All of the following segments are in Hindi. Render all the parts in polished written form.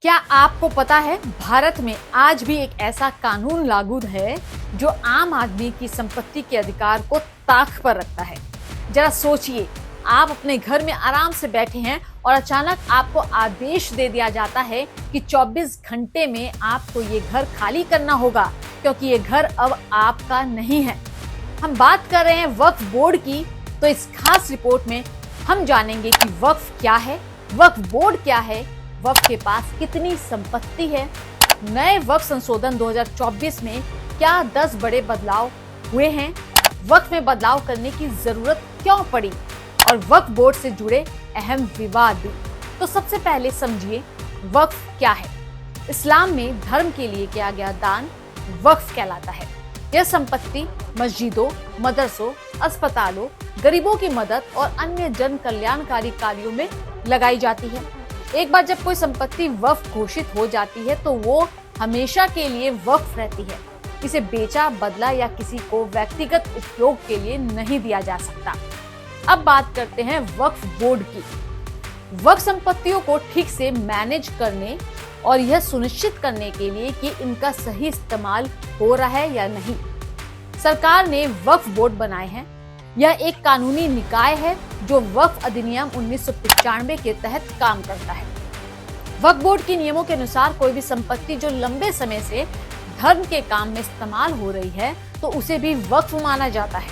क्या आपको पता है भारत में आज भी एक ऐसा कानून लागू है जो आम आदमी की संपत्ति के अधिकार को ताक पर रखता है। जरा सोचिए, आप अपने घर में आराम से बैठे हैं और अचानक आपको आदेश दे दिया जाता है कि 24 घंटे में आपको ये घर खाली करना होगा क्योंकि ये घर अब आपका नहीं है। हम बात कर रहे हैं वक्फ बोर्ड की। तो इस खास रिपोर्ट में हम जानेंगे कि वक्फ क्या है, वक्फ बोर्ड क्या है, वक्फ के पास कितनी संपत्ति है, नए वक्फ संशोधन 2024 में क्या 10 बड़े बदलाव हुए हैं, वक्फ में बदलाव करने की जरूरत क्यों पड़ी और वक्फ बोर्ड से जुड़े अहम विवाद भी। तो सबसे पहले समझिए वक्फ क्या है। इस्लाम में धर्म के लिए किया गया दान वक्फ कहलाता है। यह संपत्ति मस्जिदों, मदरसों, अस्पतालों, गरीबों की मदद और अन्य जन कल्याणकारी कार्यों में लगाई जाती है। एक बार जब कोई संपत्ति वक्फ घोषित हो जाती है तो वो हमेशा के लिए वक्फ रहती है। इसे बेचा, बदला या किसी को व्यक्तिगत उपयोग के लिए नहीं दिया जा सकता। अब बात करते हैं वक्फ बोर्ड की। वक्फ संपत्तियों को ठीक से मैनेज करने और यह सुनिश्चित करने के लिए कि इनका सही इस्तेमाल हो रहा है या नहीं, सरकार ने वक्फ बोर्ड बनाए हैं। यह एक कानूनी निकाय है जो वक्फ अधिनियम 1995 के तहत काम करता है। वक्फ बोर्ड के नियमों के अनुसार कोई भी संपत्ति जो लंबे समय से धर्म के काम में इस्तेमाल हो रही है तो उसे भी वक्फ माना जाता है।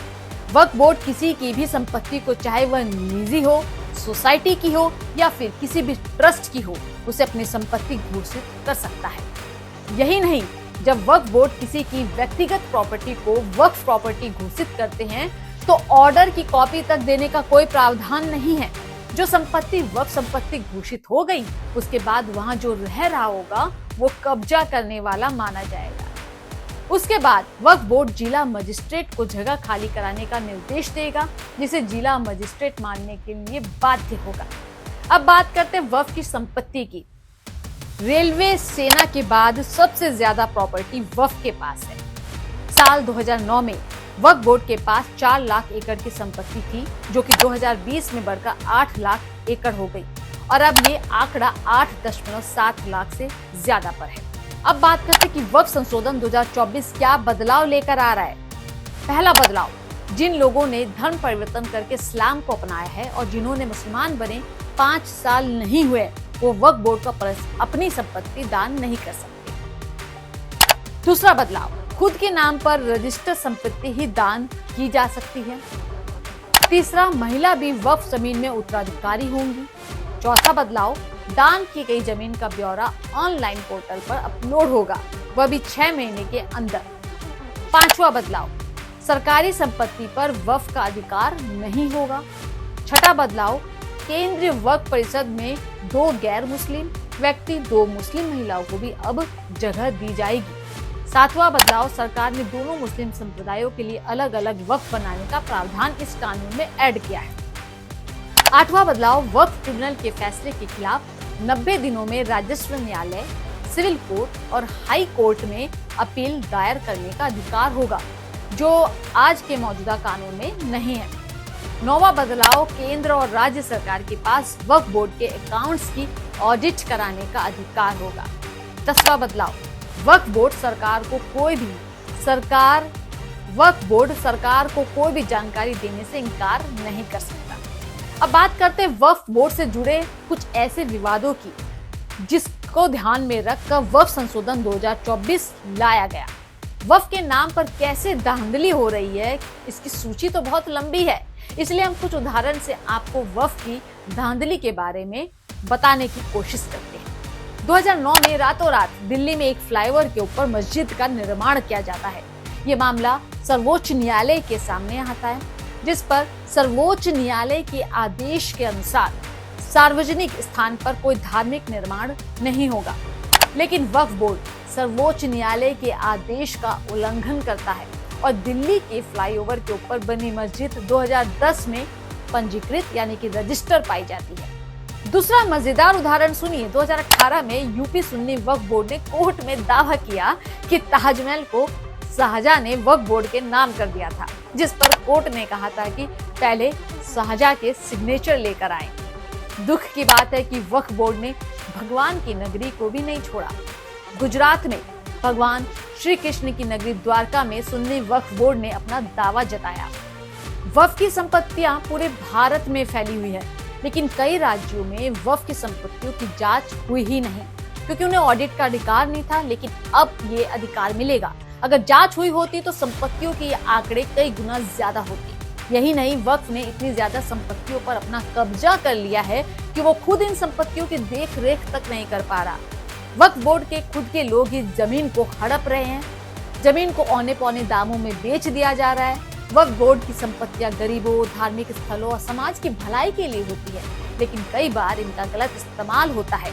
वक्फ बोर्ड किसी की भी संपत्ति को, चाहे वह निजी हो, सोसाइटी की हो या फिर किसी भी ट्रस्ट की हो, उसे अपनी संपत्ति घोषित कर सकता है। यही नहीं, जब वक्फ बोर्ड किसी की व्यक्तिगत प्रॉपर्टी को वक्फ प्रॉपर्टी घोषित करते हैं तो ऑर्डर की कॉपी तक देने का कोई प्रावधान नहीं है। जो संपत्ति वक्फ संपत्ति घोषित हो गई, उसके बाद वहां जो रह रहा होगा वो कब्जा करने वाला माना जाएगा। उसके बाद वक्फ बोर्ड जिला मजिस्ट्रेट को जगह खाली कराने का निर्देश देगा, जिसे जिला मजिस्ट्रेट मानने के लिए बाध्य होगा। अब बात करते हैं वक्फ की संपत्ति की। रेलवे, सेना के बाद सबसे ज्यादा प्रॉपर्टी वक्फ के पास है। साल 2009 में वक्फ बोर्ड के पास 4 लाख एकड़ की संपत्ति थी, जो कि 2020 में बढ़कर 8 लाख एकड़ हो गई और अब ये आंकड़ा 8.7 लाख से ज्यादा पर है। अब बात करते हैं कि वक्फ संशोधन 2024 क्या बदलाव लेकर आ रहा है। पहला बदलाव, जिन लोगों ने धर्म परिवर्तन करके इस्लाम को अपनाया है और जिन्होंने मुसलमान बने 5 साल नहीं हुए, वो वक्फ बोर्ड का अपनी संपत्ति दान नहीं कर सकते। दूसरा बदलाव, खुद के नाम पर रजिस्टर्ड संपत्ति ही दान की जा सकती है। तीसरा, महिला भी वक्फ जमीन में उत्तराधिकारी होंगी। चौथा बदलाव, दान की गई जमीन का ब्यौरा ऑनलाइन पोर्टल पर अपलोड होगा, वह भी 6 महीने के अंदर। पांचवा बदलाव, सरकारी संपत्ति पर वक्फ का अधिकार नहीं होगा। छठा बदलाव, केंद्रीय वक्फ परिषद में 2 गैर मुस्लिम व्यक्ति, 2 मुस्लिम महिलाओं को भी अब जगह दी जाएगी। सातवां बदलाव, सरकार ने दोनों मुस्लिम संप्रदायों के लिए अलग अलग वक्फ बनाने का प्रावधान इस कानून में ऐड किया है। आठवां बदलाव, वक्फ ट्रिब्यूनल के फैसले के खिलाफ 90 दिनों में राजस्व न्यायालय, सिविल कोर्ट और हाई कोर्ट में अपील दायर करने का अधिकार होगा, जो आज के मौजूदा कानून में नहीं है। नौवां बदलाव, केंद्र और राज्य सरकार के पास वक्फ बोर्ड के अकाउंट्स की ऑडिट कराने का अधिकार होगा। 10वां बदलाव, वक्फ बोर्ड सरकार को कोई भी जानकारी देने से इनकार नहीं कर सकता। अब बात करते हैं वक्फ बोर्ड से जुड़े कुछ ऐसे विवादों की जिसको ध्यान में रखकर वक्फ संशोधन 2024 लाया गया। वक्फ के नाम पर कैसे धांधली हो रही है, इसकी सूची तो बहुत लंबी है, इसलिए हम कुछ उदाहरण से आपको वक्फ की धांधली के बारे में बताने की कोशिश करते हैं। 2009 में रातों रात दिल्ली में एक फ्लाईओवर के ऊपर मस्जिद का निर्माण किया जाता है। ये मामला सर्वोच्च न्यायालय के सामने आता है, जिस पर सर्वोच्च न्यायालय के आदेश के अनुसार सार्वजनिक स्थान पर कोई धार्मिक निर्माण नहीं होगा। लेकिन वक्फ बोर्ड सर्वोच्च न्यायालय के आदेश का उल्लंघन करता है और दिल्ली के फ्लाईओवर के ऊपर बनी मस्जिद 2010 में पंजीकृत यानी कि रजिस्टर पाई जाती है। दूसरा मजेदार उदाहरण सुनिए। 2018 में यूपी सुन्नी वक्फ बोर्ड ने कोर्ट में दावा किया कि ताजमहल को शाहजहां ने वक्फ बोर्ड के नाम कर दिया था, जिस पर कोर्ट ने कहा था कि पहले शाहजहां के सिग्नेचर लेकर आए। दुख की बात है कि वक्फ बोर्ड ने भगवान की नगरी को भी नहीं छोड़ा। गुजरात में भगवान श्री कृष्ण की नगरी द्वारका में सुन्नी वक्फ बोर्ड ने अपना दावा जताया। वक्फ की संपत्तियां पूरे भारत में फैली हुई है, लेकिन कई राज्यों में वक्फ की संपत्तियों की जांच हुई ही नहीं, क्योंकि उन्हें ऑडिट का अधिकार नहीं था। लेकिन अब ये अधिकार मिलेगा। अगर जांच हुई होती तो संपत्तियों के ये आंकड़े कई गुना ज्यादा होते। यही नहीं, वक्फ ने इतनी ज्यादा संपत्तियों पर अपना कब्जा कर लिया है कि वो खुद इन संपत्तियों की देख रेख तक नहीं कर पा रहा। वक्फ बोर्ड के खुद के लोग इस जमीन को हड़प रहे हैं, जमीन को औने पौने दामों में बेच दिया जा रहा है। वक्फ बोर्ड की संपत्तियां गरीबों, धार्मिक स्थलों और समाज की भलाई के लिए होती है, लेकिन कई बार इनका गलत इस्तेमाल होता है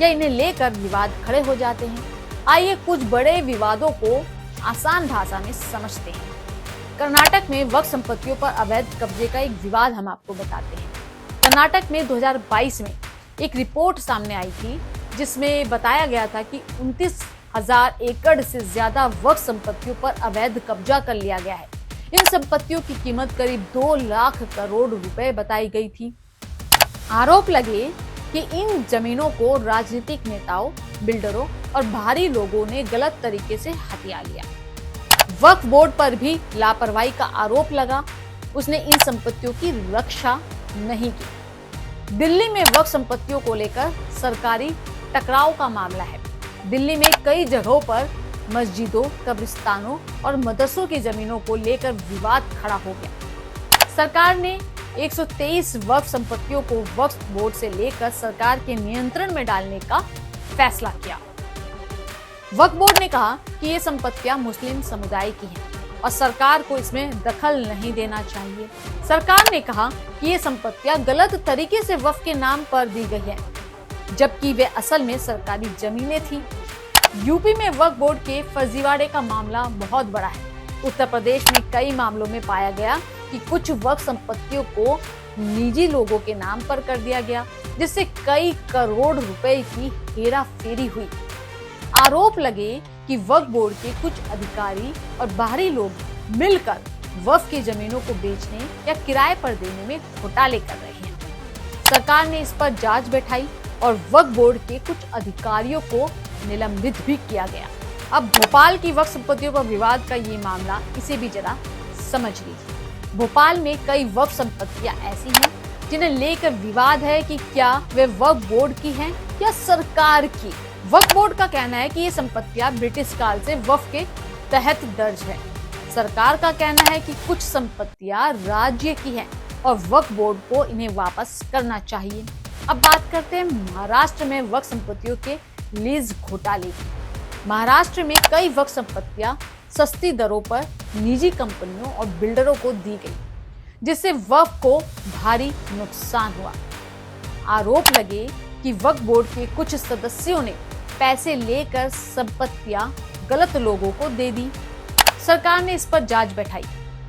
या इन्हें लेकर विवाद खड़े हो जाते हैं। आइए कुछ बड़े विवादों को आसान भाषा में समझते हैं। कर्नाटक में वक्फ संपत्तियों पर अवैध कब्जे का एक विवाद हम आपको बताते हैं। कर्नाटक में 2022 में एक रिपोर्ट सामने आई थी, जिसमें बताया गया था कि 29,000 एकड़ से ज्यादा वक्फ संपत्तियों पर अवैध कब्जा कर लिया गया है। इन संपत्तियों की कीमत करीब 2 लाख करोड़ रुपए बताई गई थी। आरोप लगे कि इन जमीनों को राजनीतिक नेताओं, बिल्डरों और बाहरी लोगों ने गलत तरीके से हथिया लिया। वक्फ बोर्ड पर भी लापरवाही का आरोप लगा, उसने इन संपत्तियों की रक्षा नहीं की। दिल्ली में वक्फ संपत्तियों को लेकर सरकारी टकराव का मामला है। दिल्ली में कई जगहों पर मस्जिदों, कब्रिस्तानों और मदरसों की जमीनों को लेकर विवाद खड़ा हो गया। सरकार ने 123 वक्फ संपत्तियों को वक्फ बोर्ड से लेकर सरकार के नियंत्रण में डालने का फैसला किया। वक्फ बोर्ड ने कहा कि ये संपत्तियां मुस्लिम समुदाय की हैं और सरकार को इसमें दखल नहीं देना चाहिए। सरकार ने कहा कि ये संपत्तियां गलत तरीके से वक्फ के नाम पर दी गई हैं, जबकि वे असल में सरकारी जमीनें थी। यूपी में वक्फ बोर्ड के फर्जीवाड़े का मामला बहुत बड़ा है। उत्तर प्रदेश में कई मामलों में पाया गया कि कुछ वक्फ संपत्तियों को निजी लोगों के नाम पर कर दिया गया, जिससे कई करोड़ रुपए की हेराफेरी हुई। आरोप लगे कि वक्फ बोर्ड के कुछ अधिकारी और बाहरी लोग मिलकर वक्फ की जमीनों को बेचने या किराए पर देने में घोटाले कर रहे हैं। सरकार ने इस पर जांच बैठाई और वक्फ बोर्ड के कुछ अधिकारियों को निलंबित भी किया गया। अब भोपाल की वक्फ संपत्तियों पर विवाद का ये मामला, इसे भी जरा समझ लीजिए। भोपाल में कई वक्फ संपत्तियां ऐसी हैं जिन्हें लेकर विवाद है कि क्या वे वक्फ बोर्ड की हैं या सरकार की। वक्फ बोर्ड का कहना है कि ये संपत्तियां ब्रिटिश काल से वक्फ के तहत दर्ज है। सरकार का कहना है कि कुछ संपत्तियां राज्य की हैं और वक्फ बोर्ड को इन्हें वापस करना चाहिए। अब बात करते हैं महाराष्ट्र में वक्फ संपत्तियों के लीज घोटाले की। महाराष्ट्र में कई वक्फ संपत्तियां सस्ती दरों पर निजी कंपनियों और बिल्डरों को दी गई, जिससे वक्फ को भारी नुकसान हुआ। आरोप लगे कि वक्फ बोर्ड के कुछ सदस्यों ने पैसे लेकर संपत्तियां गलत लोगों को दे दी। सरकार ने इस पर जांच बैठाई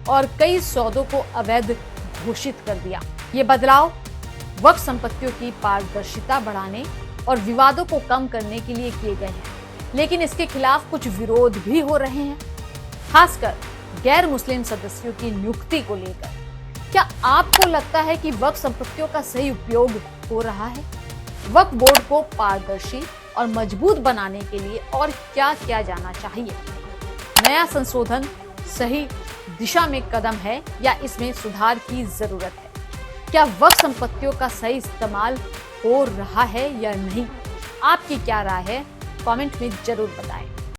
और कई सौदों को अवैध घोषित कर दिया। ये बदलाव वक्फ संपत्तियों की पारदर्शिता बढ़ाने और विवादों को कम करने के लिए किए गए हैं, लेकिन इसके खिलाफ कुछ विरोध भी हो रहे हैं, खासकर गैर मुस्लिम सदस्यों की नियुक्ति को लेकर। क्या आपको लगता है कि वक्फ संपत्तियों का सही उपयोग हो रहा है? वक्फ बोर्ड को पारदर्शी और मजबूत बनाने के लिए और क्या किया जाना चाहिए? नया संशोधन सही दिशा में कदम है या इसमें सुधार की जरूरत है? क्या वक्फ संपत्तियों का सही इस्तेमाल हो रहा है या नहीं? आपकी क्या राय है? कमेंट में जरूर बताएं।